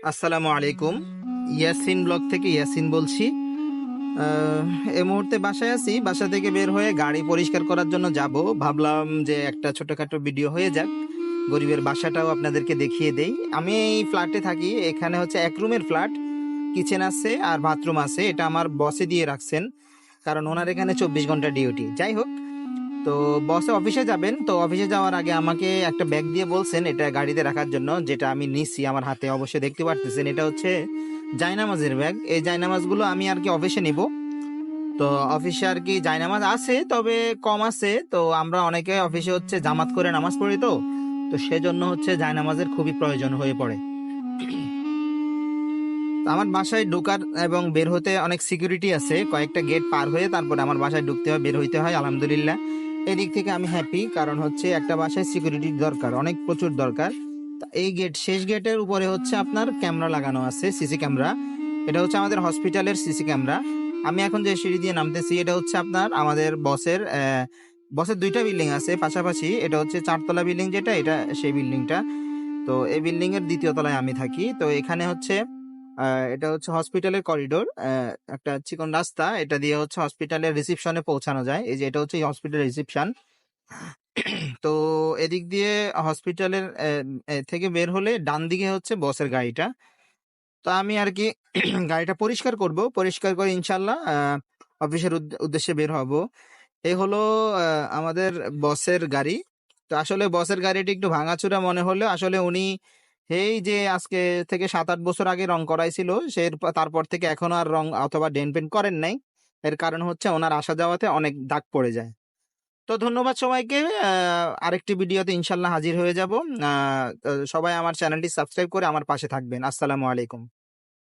আসসালামু আলাইকুম। ইয়াসিন ব্লগ থেকে ইয়াসিন বলছি। আহ, এই মুহূর্তে বাসায় আছি। বাসা থেকে বের হয়ে গাড়ি পরিষ্কার করার জন্য যাব। ভাবলাম যে একটা ছোটখাটো ভিডিও হয়ে যাক, গরিবের বাসাটাও আপনাদেরকে দেখিয়ে দেই। আমি এই ফ্ল্যাটে থাকি। এখানে হচ্ছে এক রুমের ফ্ল্যাট, কিচেন আছে আর বাথরুম আছে। এটা আমার বসে দিয়ে রাখছেন, কারণ ওনার এখানে 24 ঘন্টা ডিউটি। যাই হোক, তো বসে অফিসে যাবেন, তো অফিসে যাওয়ার আগে আমাকে একটা ব্যাগ দিয়ে বলছেন এটা গাড়িতে রাখার জন্য, যেটা আমি নিছি আমার হাতে। অবশ্যই দেখতে পারতেছেন এটা হচ্ছে জায়নামাজের ব্যাগ। এই জায়নামাজগুলো আমি আর কি অফিসে নিব। তো অফিসে আর কি জায়নামাজ আছে, তবে কম আছে। তো আমরা অনেকে অফিসে হচ্ছে জামাত করে নামাজ পড়ি, তো তো সেজন্য হচ্ছে জায়নামাজের খুবই প্রয়োজন হয়ে পড়ে। তো আমার বাসায় ঢোকার এবং বের হতে অনেক সিকিউরিটি আছে। কয়েকটা গেট পার হয়ে তারপরে আমার বাসায় ঢুকতে হয়, বের হইতে হয়। আলহামদুলিল্লাহ, এদিক থেকে আমি হ্যাপি, কারণ হচ্ছে একটা বাসায় সিকিউরিটির দরকার, অনেক প্রচুর দরকার। তা এই গেট, শেষ গেটের উপরে হচ্ছে আপনার ক্যামেরা লাগানো আছে, সিসি ক্যামেরা। এটা হচ্ছে আমাদের হসপিটালের সিসি ক্যামেরা। আমি এখন যে সিঁড়ি দিয়ে নামতেছি এটা হচ্ছে আপনার আমাদের বসের বসের দুইটা বিল্ডিং আছে পাশাপাশি। এটা হচ্ছে 4তলা বিল্ডিং, যেটা এটা সেই বিল্ডিংটা। তো এই বিল্ডিং এর 2য় তলায় আমি থাকি। তো এখানে হচ্ছে এটা হচ্ছে হসপিটালের করিডোর, একটা চিকন রাস্তা, এটা দিয়ে হচ্ছে হসপিটালের রিসিপশনে পৌঁছানো যায়। এই যে এটা হচ্ছে হসপিটাল রিসিপশন। তো এদিক দিয়ে হসপিটালের থেকে বের হলে ডান দিকে হচ্ছে বসের গাড়িটা। তো আমি আর কি গাড়িটা পরিষ্কার করব, পরিষ্কার করে ইনশাল্লাহ অফিসের উদ্দেশ্যে বের হব। এই হলো আমাদের বসের গাড়ি। তো আসলে বসের গাড়িটি একটু ভাঙাচোরা মনে হলেও আসলে উনি এই যে আজকে থেকে 7-8 বছর আগে রং করাইছিল, সে তারপর থেকে এখনো আর রং অথবা ডেন্ট পেন্ট করেন নাই। এর কারণ হচ্ছে ওনার আসা যাওয়াতে অনেক দাগ পড়ে যায়। তো ধন্যবাদ সবাইকে। আরেকটি ভিডিওতে ইনশাল্লাহ হাজির হয়ে যাব। তো সবাই আমার চ্যানেলটি সাবস্ক্রাইব করে আমার পাশে থাকবেন। আসসালামু আলাইকুম।